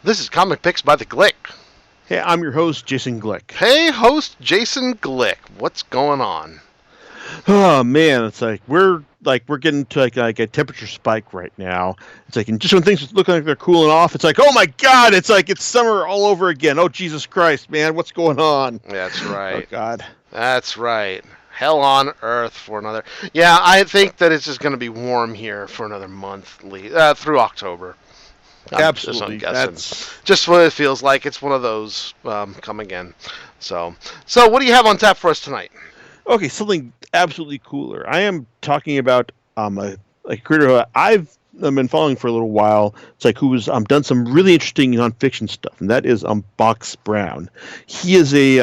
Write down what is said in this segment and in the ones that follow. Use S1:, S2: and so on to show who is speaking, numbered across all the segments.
S1: This is Comic Picks by the Glick.
S2: Hey, I'm your host, Jason Glick.
S1: Hey, host Jason Glick. What's going on?
S2: Oh man, it's we're getting to like a temperature spike right now. It's like, and just when things look like they're cooling off, it's like, oh my god, it's like it's summer all over again. Oh Jesus Christ, man, what's going on?
S1: That's
S2: Oh
S1: right.
S2: God.
S1: That's right. Hell on earth for another. Yeah, I think that it's just going to be warm here for another month through October. I'm
S2: Absolutely.
S1: guessing.
S2: That's
S1: Just what it feels like. It's one of those come again. So what do you have on tap for us tonight?
S2: okay. Something absolutely cooler. I am talking about a creator who I've been following for a little while. It's like who's done some really interesting nonfiction stuff, and that is Box Brown. He is a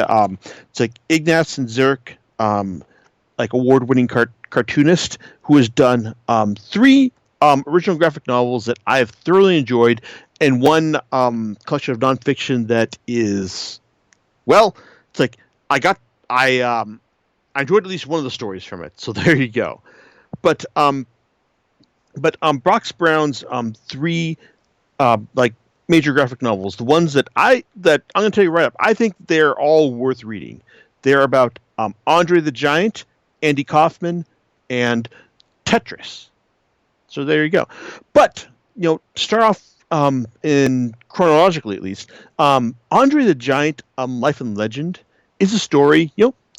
S2: it's like Ignaz and Zurich like award-winning cartoonist who has done three original graphic novels that I have thoroughly enjoyed, and one collection of nonfiction that is, well, it's like I got I enjoyed at least one of the stories from it. So there you go. But Brox Brown's three like major graphic novels, the ones that I'm going to tell you right up, I think they're all worth reading. They're about Andre the Giant, Andy Kaufman, and Tetris. So there you go. But to start off in chronologically at least, Andre the Giant, Life and Legend, is a story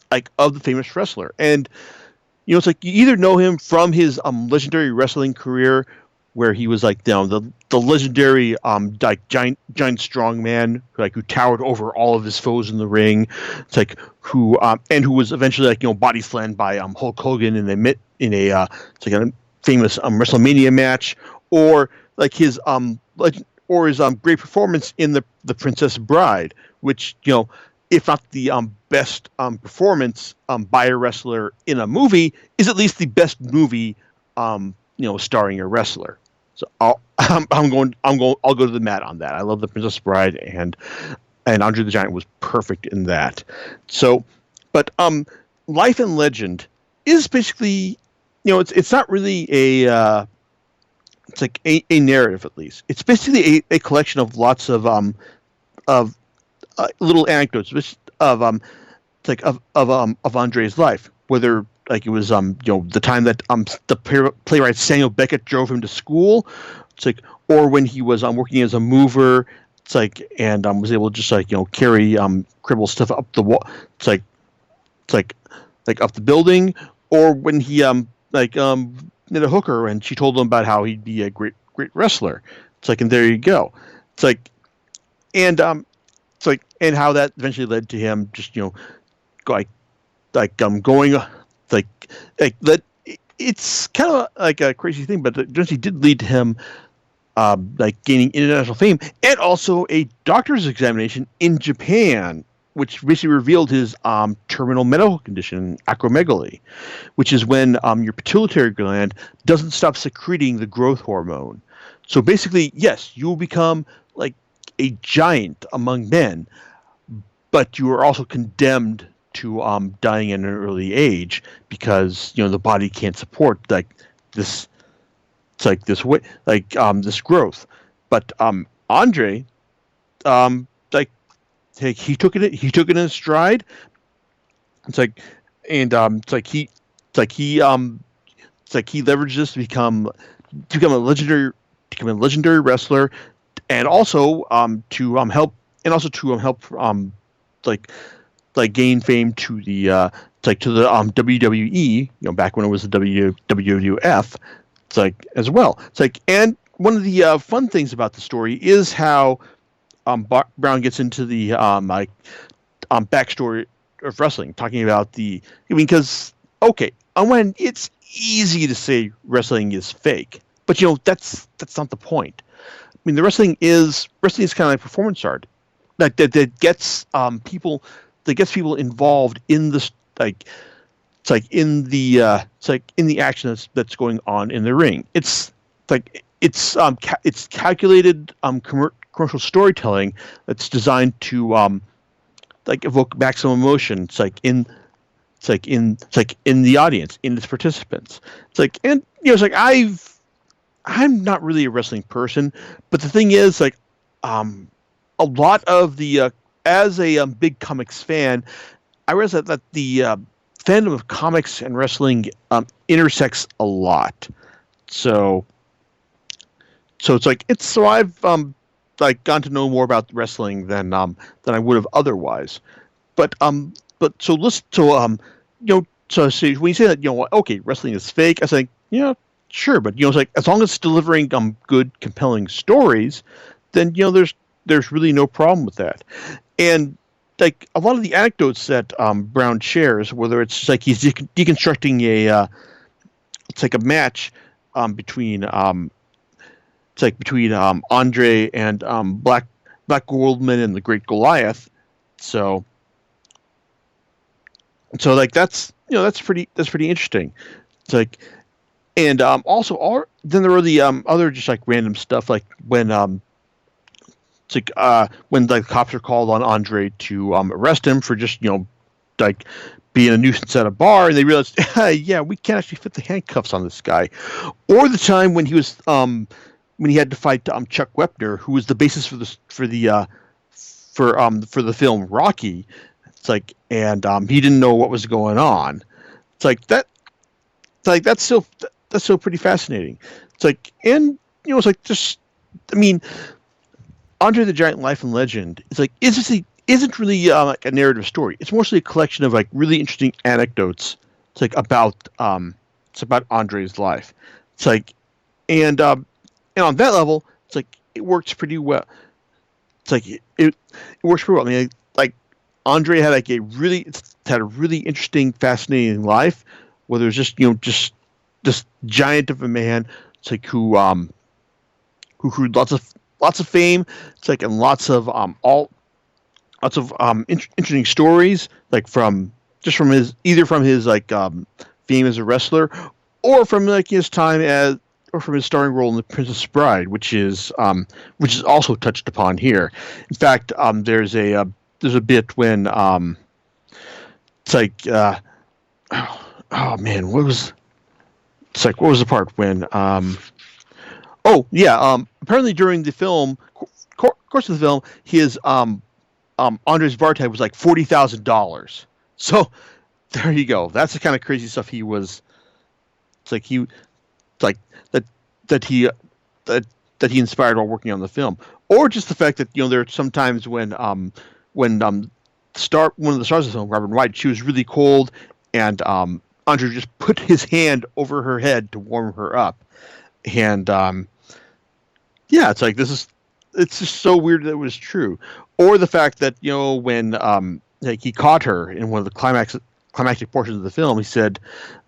S2: like of the famous wrestler, and it's like you either know him from his legendary wrestling career, where he was like the legendary like giant strong man who towered over all of his foes in the ring. It's like who was eventually body slammed by Hulk Hogan in a it's like a famous WrestleMania match, or like his or his great performance in the Princess Bride, which if not the best performance by a wrestler in a movie, is at least the best movie starring a wrestler. So I'll go to the mat on that. I love the Princess Bride, and Andre the Giant was perfect in that. So, but Life and Legend is basically it's not really a it's like a narrative, at least. It's basically a collection of lots of little anecdotes it's like of Andre's life, whether like it was the time that the playwright Samuel Beckett drove him to school. It's like, or when he was working as a mover. It's like, and was able to just carry cribble stuff up the wall. It's like up the building, or when he met a hooker and she told him about how he'd be a great wrestler. It's like, and there you go. It's like, and it's like, and how that eventually led to him just going that. It's kind of like a crazy thing, but it eventually did lead to him like gaining international fame, and also a doctor's examination in Japan, which basically revealed his terminal medical condition, acromegaly, which is when your pituitary gland doesn't stop secreting the growth hormone. So basically, yes, you will become like a giant among men, but you are also condemned to dying at an early age because the body can't support like this. It's like this way, like this growth. But Andre, like he took it in his stride. It's like, and it's like he leveraged this to become a legendary wrestler, and also help like gain fame to the to the WWE, back when it was the WWF. It's like as well. It's like, and one of the fun things about the story is how Brown gets into the backstory of wrestling, talking about because on one, it's easy to say wrestling is fake, but that's not the point. I mean, the wrestling is kind of like performance art that gets people involved in this in the action that's going on in the ring. It's calculated commercial storytelling that's designed to evoke maximum emotion. It's like in the audience, in its participants. It's like, and I'm not really a wrestling person, but the thing is, like, a lot of the as a big comics fan, I realize that the fandom of comics and wrestling intersects a lot. So it's like I've like gotten to know more about wrestling than I would have otherwise. But so listen to so see, when you say that okay, wrestling is fake, I was like, yeah, sure, but it's like as long as it's delivering good compelling stories, then there's really no problem with that. And like a lot of the anecdotes that Brown shares, whether it's just like he's deconstructing it's like a match between it's like between Andre and Black Goldman and the Great Goliath. So like that's pretty interesting. It's like and also then there were the other just like random stuff like it's like when like the cops are called on Andre to arrest him for just like being a nuisance at a bar, and they realized yeah, we can't actually fit the handcuffs on this guy. Or the time when he was when he had to fight Chuck Wepner, who was the basis for the film Rocky. It's like and he didn't know what was going on. It's like that. It's like that's still pretty fascinating. It's like and it's like just I mean. Andre the Giant Life and Legend is like isn't really like a narrative story. It's mostly a collection of like really interesting anecdotes. It's like about Andre's life. It's like and on that level, it's like it works pretty well. It's like it works pretty well. I mean, like Andre had like had a really interesting, fascinating life. Where there's just just this giant of a man. It's like who grew lots of fame. It's like and lots of interesting stories, like from his like fame as a wrestler, or from like his time or from his starring role in The Princess Bride, which is also touched upon here. In fact, there's a bit when it's like oh man, what was the part when oh yeah. Apparently, during the film, course of the film, his Andre's bar tab was like $40,000. So there you go. That's the kind of crazy stuff he was. It's like it's like that he inspired while working on the film, or just the fact that there are some times when one of the stars of the film, Robin Wright, she was really cold, and Andre just put his hand over her head to warm her up, and yeah, it's like it's just so weird that it was true. Or the fact that when like he caught her in one of the climactic portions of the film, he said,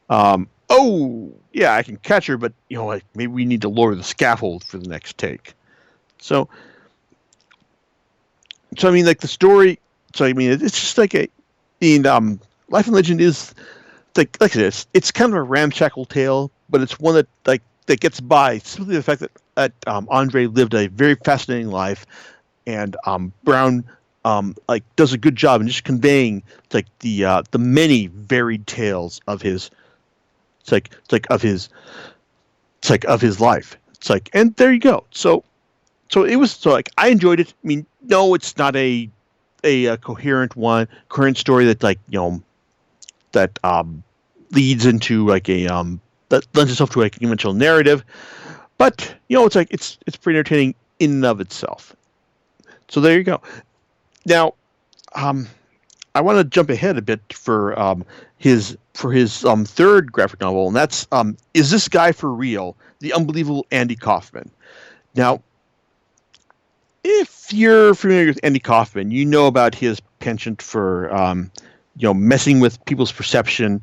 S2: "Oh yeah, I can catch her, but like maybe we need to lower the scaffold for the next take." So I mean, like the story. So I mean, it's just like Life and Legend is like this. It's kind of a ramshackle tale, but it's one that gets by simply the fact that Andre lived a very fascinating life, and Brown like does a good job in just conveying like the many varied tales of his of his life. It's like, and there you go. So like I enjoyed it. I mean, no, it's not a coherent story that that leads into like that lends itself to like a conventional narrative. But it's like it's pretty entertaining in and of itself. So there you go. Now, I want to jump ahead a bit for his third graphic novel, and that's Is This Guy for Real? The Unbelievable Andy Kaufman. Now, if you're familiar with Andy Kaufman, you know about his penchant for messing with people's perception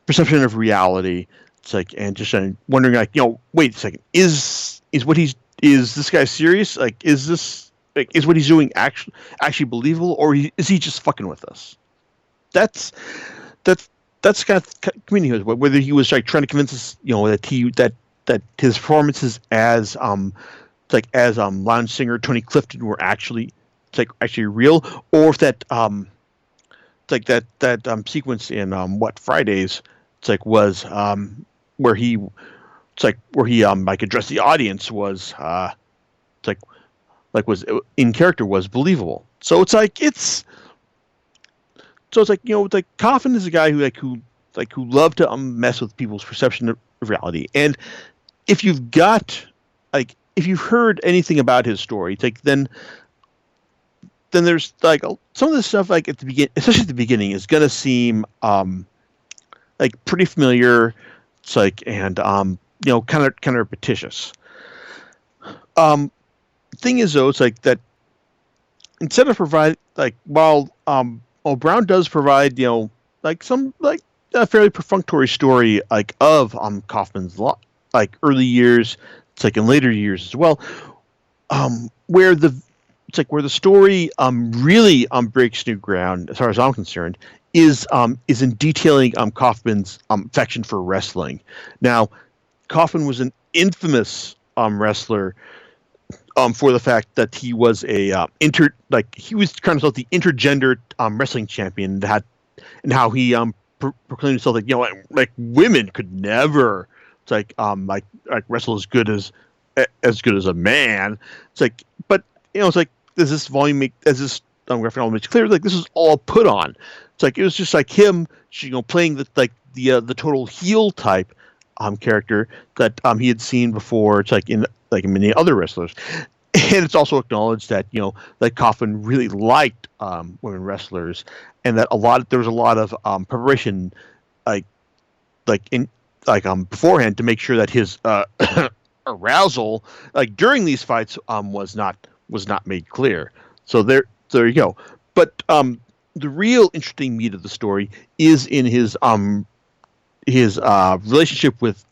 S2: of reality. It's like, and just wondering, like, wait a second, is this guy serious? Like, is what he's doing actually believable, or is he just fucking with us? That's kind of communicating whether he was like trying to convince us, that his performances as lounge singer Tony Clifton were actually real, or if that sequence in What Fridays was where he like addressed the audience was was in character was believable. So it's like Kaufman is a guy who loved to mess with people's perception of reality. And if you've got if you've heard anything about his story, it's like then there's some of the stuff at the begin, especially at the beginning, is gonna seem pretty familiar. It's and kind of repetitious. Thing is though, it's that instead of provide while Brown does provide some a fairly perfunctory story of Kaufman's early years, it's in later years as well, where the story really breaks new ground as far as I'm concerned is in detailing Kaufman's affection for wrestling. Now, Kaufman was an infamous wrestler for the fact that he was he was kind of the intergender wrestling champion and how he proclaimed himself women could never wrestle as good as a man. It's but it's does this volume make, as this graphic novel makes clear, this is all put on. It's it was just him playing the total heel type character that he had seen before. It's in many other wrestlers. And it's also acknowledged that Kaufman really liked women wrestlers, and that there was a lot of preparation beforehand to make sure that his arousal during these fights was not made clear. So there you go. But the real interesting meat of the story is in his relationship with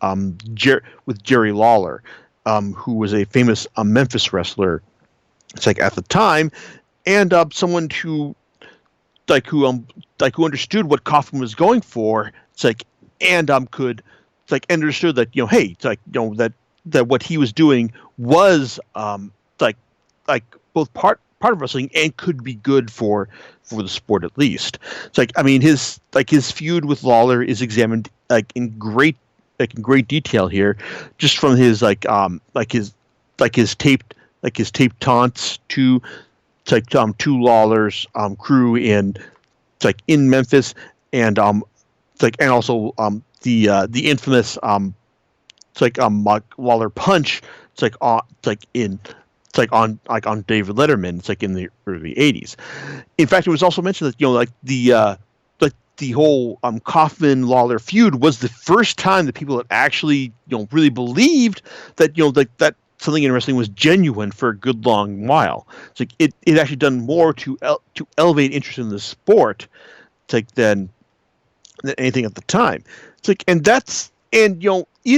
S2: Jerry Lawler, who was a famous Memphis wrestler. It's at the time, and someone who understood what Kaufman was going for. It's and could understood that hey, that what he was doing was both part of wrestling and could be good for the sport at least. It's his feud with Lawler is examined in great detail here, just from his his taped taunts to Lawler's crew in Memphis, and and also the infamous Lawler punch. On David Letterman. It's in the early '80s. In fact, it was also mentioned that the whole Kaufman Lawler feud was the first time that people had actually really believed that that something in wrestling was genuine for a good long while. It actually done more to elevate interest in the sport than anything at the time. Even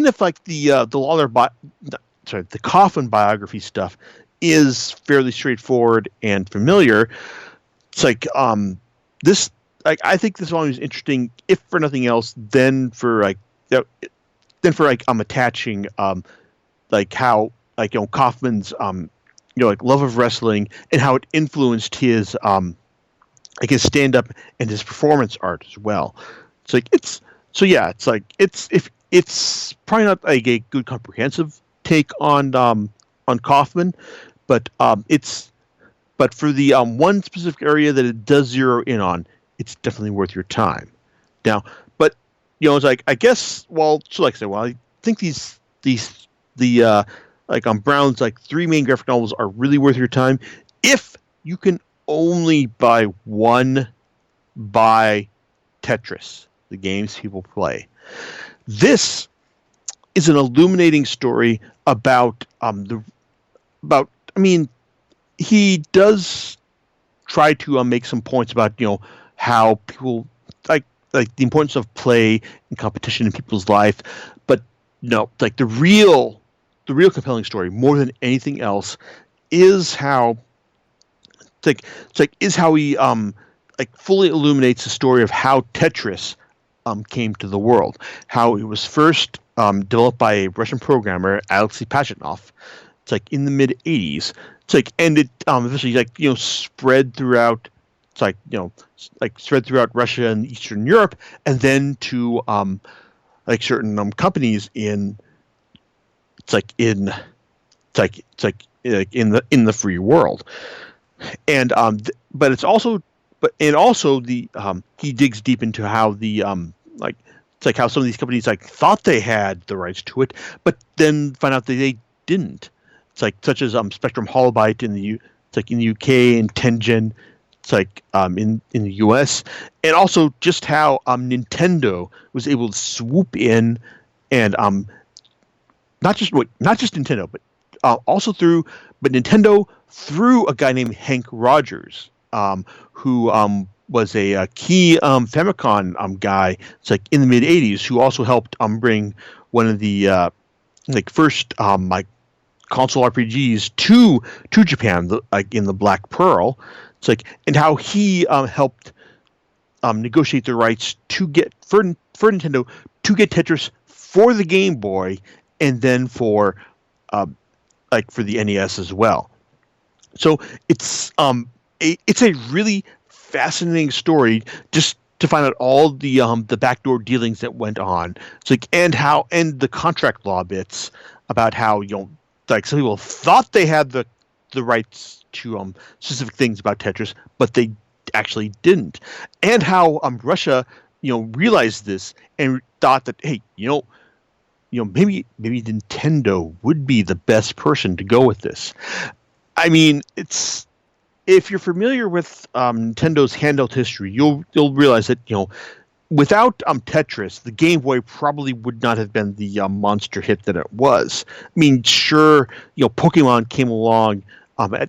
S2: if the Kaufman biography stuff is fairly straightforward and familiar, it's this. I think this volume is interesting, if for nothing else, than for attaching how Kaufman's love of wrestling and how it influenced his his stand up and his performance art as well. It's probably not a good comprehensive take on Kaufman, but for the one specific area that it does zero in on, it's definitely worth your time. Now, but it's I guess, well, so I said, I think Brown's three main graphic novels are really worth your time if you can only buy one. Buy Tetris, the games people play. This is an illuminating story about he does try to make some points about how people like the importance of play and competition in people's life, but the real compelling story more than anything else is how he fully illuminates the story of how Tetris came to the world, how it was first developed by a Russian programmer, Alexei Pajitnov. It's in the mid '80s. And it eventually spread throughout. Spread throughout Russia and Eastern Europe, and then to certain companies in like in the free world. And but it's also the he digs deep into how the like it's like how some of these companies like thought they had the rights to it, but then find out that they didn't. It's like such as Spectrum Holobyte it's like in the UK, and Tengen, it's like in the US, and also just how Nintendo was able to swoop in and not just Nintendo, but also but Nintendo through a guy named Hank Rogers, who was a key Famicom guy. It's like in the mid '80s, who also helped bring one of the like first like console RPGs to Japan, like in the Black Pearl. It's like, and how he helped negotiate the rights to get for Nintendo to get Tetris for the Game Boy, and then for like for the NES as well. So it's a really fascinating story, just to find out all the backdoor dealings that went on. It's like, and the contract law bits about how, like some people thought they had the rights to specific things about Tetris, but they actually didn't, and how Russia realized this and thought that, hey, maybe Nintendo would be the best person to go with this. I mean, if you're familiar with Nintendo's handheld history, you'll realize that without Tetris, the Game Boy probably would not have been the monster hit that it was. I mean, sure, Pokemon came along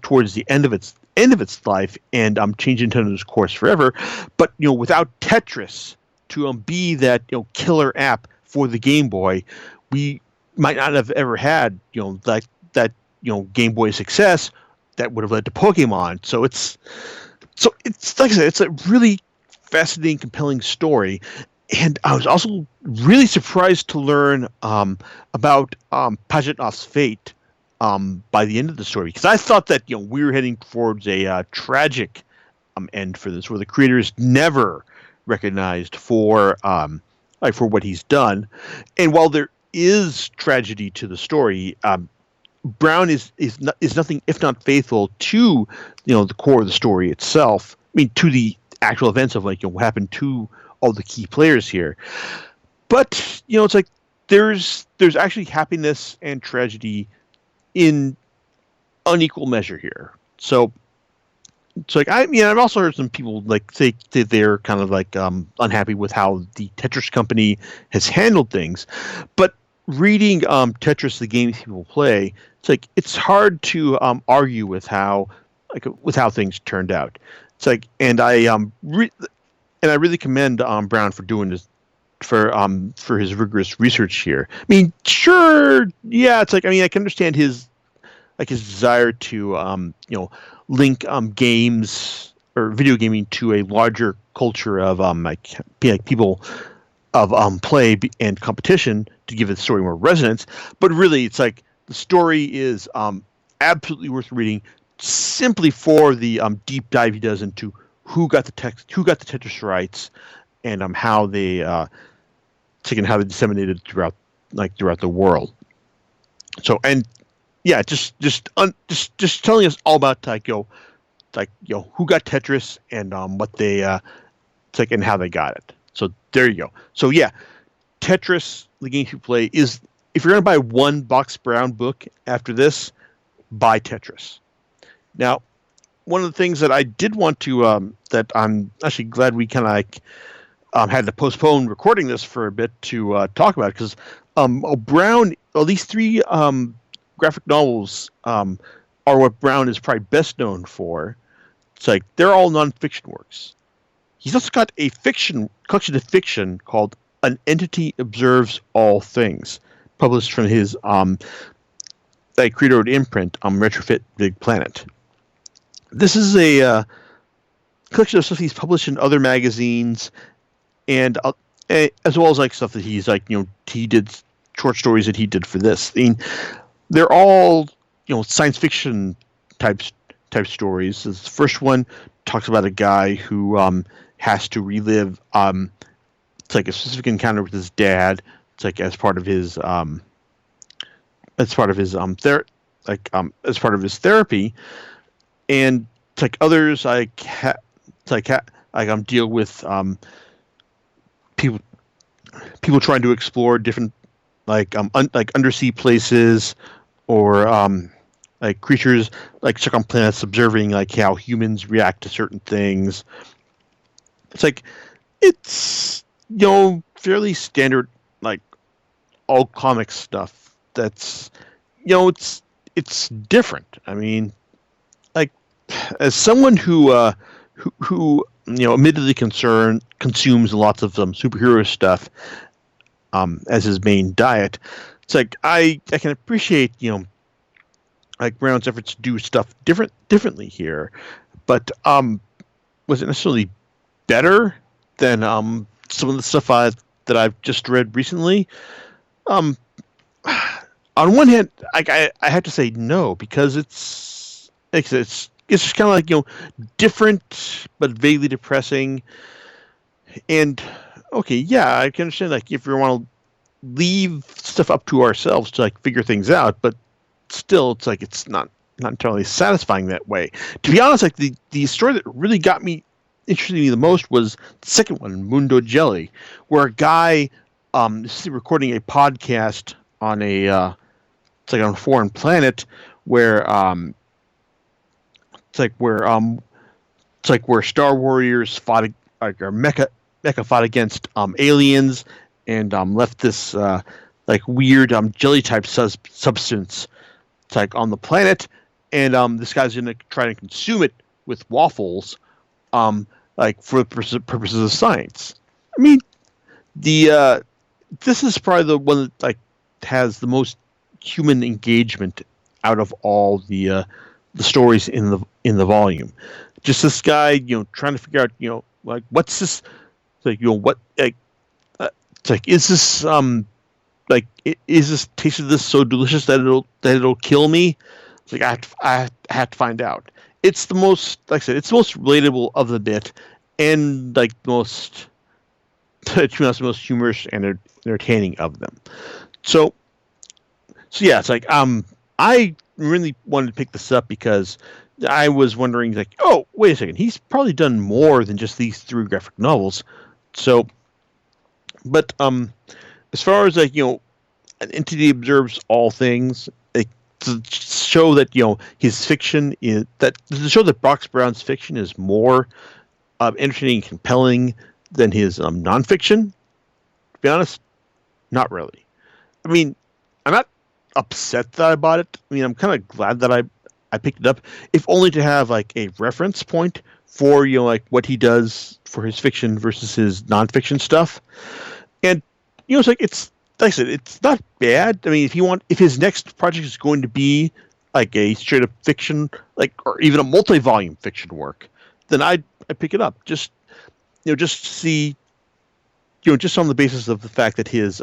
S2: towards the end of its life and changed Nintendo's course forever, but without Tetris to be that killer app for the Game Boy, we might not have ever had that Game Boy success that would have led to Pokemon. So it's like I said, it's a really fascinating, compelling story. And I was also really surprised to learn about Pajitnov's fate by the end of the story, because I thought that we were heading towards a tragic end for this, where the creator is never recognized for what he's done. And while there is tragedy to the story, Brown is nothing if not faithful to the core of the story itself. I mean, to the actual events of what happened to all the key players here. But it's like there's actually happiness and tragedy in unequal measure here. So it's like I've also heard some people say that they're kind of unhappy with how the Tetris company has handled things, but reading Tetris, the game people play, it's hard to argue with how things turned out. It's like, and I really commend Brown for doing this, for his rigorous research here. I mean, sure, yeah, it's like, I can understand his desire to link games or video gaming to a larger culture of people of play and competition to give the story more resonance. But really, it's like the story is absolutely worth reading simply for the deep dive he does into who got the Tetris rights, and how they how they disseminated throughout the world. So, and yeah, just telling us all about who got Tetris and what they and how they got it. So there you go. So yeah, Tetris, the game you play, is, if you're going to buy one Box Brown book after this, buy Tetris. Now, one of the things that I did want to that I'm actually glad we kind of had to postpone recording this for a bit to talk about, because Brown, well, these three graphic novels are what Brown is probably best known for. It's like they're all nonfiction works. He's also got a collection of fiction called An Entity Observes All Things, published from his creator imprint, Retrofit Big Planet. This is a collection of stuff he's published in other magazines, and as well as stuff that he's he did short stories that he did for this. I mean, they're all science fiction type stories. The first one talks about a guy who has to relive it's a specific encounter with his dad. It's as part of his as part of his therapy, and it's like others deal with people trying to explore different like undersea places, or like creatures like stuck on planets observing like how humans react to certain things. It's like it's fairly standard, like all comic stuff. That's it's different. I mean, like as someone who admittedly consumes lots of superhero stuff as his main diet, it's like I can appreciate like Brown's efforts to do stuff differently here, but was it necessarily better than some of the stuff that I've just read recently? Um, on one hand, I have to say no, because it's just kind of like different but vaguely depressing. And okay, yeah, I can understand like if we want to leave stuff up to ourselves to like figure things out, but still, it's like it's not entirely satisfying that way. To be honest, like the story that really got me interested me the most was the second one, Mundo Jelly, where a guy is recording a podcast on it's like on a foreign planet where where Star Warriors fought like or mecha fought against aliens, and left this like weird jelly type substance. It's like on the planet, and this guy's gonna try to consume it with waffles, like for purposes of science. I mean, this is probably the one that like has the most human engagement out of all the stories in the volume. Just this guy, trying to figure out, like what's this, like what, like, it's like is this is this taste of this so delicious that it'll kill me? Like I have to find out. It's the most, like I said, it's the most relatable of the bit, and like the most, to be honest, the most humorous and entertaining of them. So yeah, it's like I really wanted to pick this up because I was wondering, like, oh, wait a second, he's probably done more than just these 3 graphic novels. So, but as far as like an entity observes all things, like, to show that his fiction is to show that Box Brown's fiction is more entertaining and compelling than his nonfiction. To be honest, not really. I mean, I'm not upset that I bought it. I mean, I'm kind of glad that I picked it up, if only to have like a reference point for like what he does for his fiction versus his nonfiction stuff. And it's like like I said, it's not bad. I mean, if his next project is going to be like a straight up fiction, like, or even a multi-volume fiction work, then I'd pick it up. Just just to see, just on the basis of the fact that his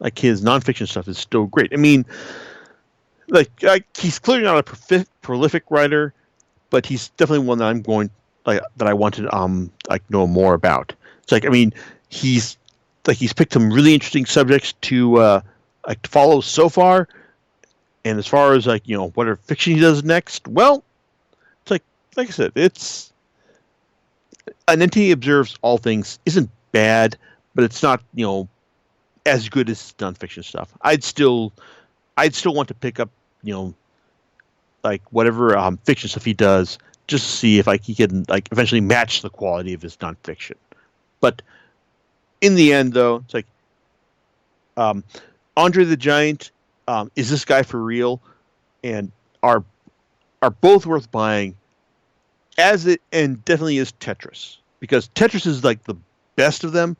S2: like his nonfiction stuff is still great. I mean, like he's clearly not a prolific writer, but he's definitely one that I'm going that I want to like know more about. It's like, I mean, he's picked some really interesting subjects to like to follow so far, and as far as like whatever fiction he does next, well, it's like I said, it's an entity observes all things isn't bad, but it's not as good as nonfiction stuff. I'd still want to pick up like whatever fiction stuff he does, just to see if he can like eventually match the quality of his nonfiction. But in the end, though, it's like Andre the Giant, is this guy for real, and are both worth buying, as it, and definitely is Tetris, because Tetris is like the best of them,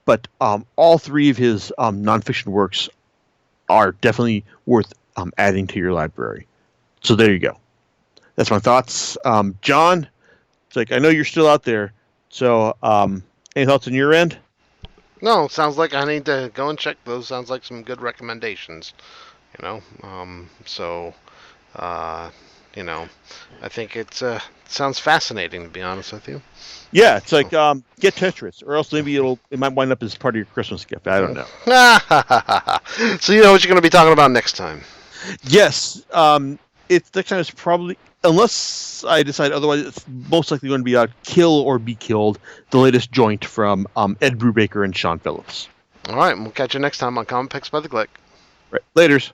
S2: but all 3 of his nonfiction works are definitely worth adding to your library. So there you go. That's my thoughts. John, it's like I know you're still out there, so any thoughts on your end?
S1: No, sounds like I need to go and check those. Sounds like some good recommendations. So I think it sounds fascinating, to be honest with you.
S2: Yeah, it's like get Tetris, or else maybe it might wind up as part of your Christmas gift. I don't know.
S1: So you know what you're going to be talking about next time.
S2: Yes, it's the kind of probably, unless I decide otherwise, it's most likely going to be a Kill or Be Killed, the latest joint from Ed Brubaker and Sean Phillips.
S1: All right, we'll catch you next time on Comic Picks by the Click.
S2: Right, laters.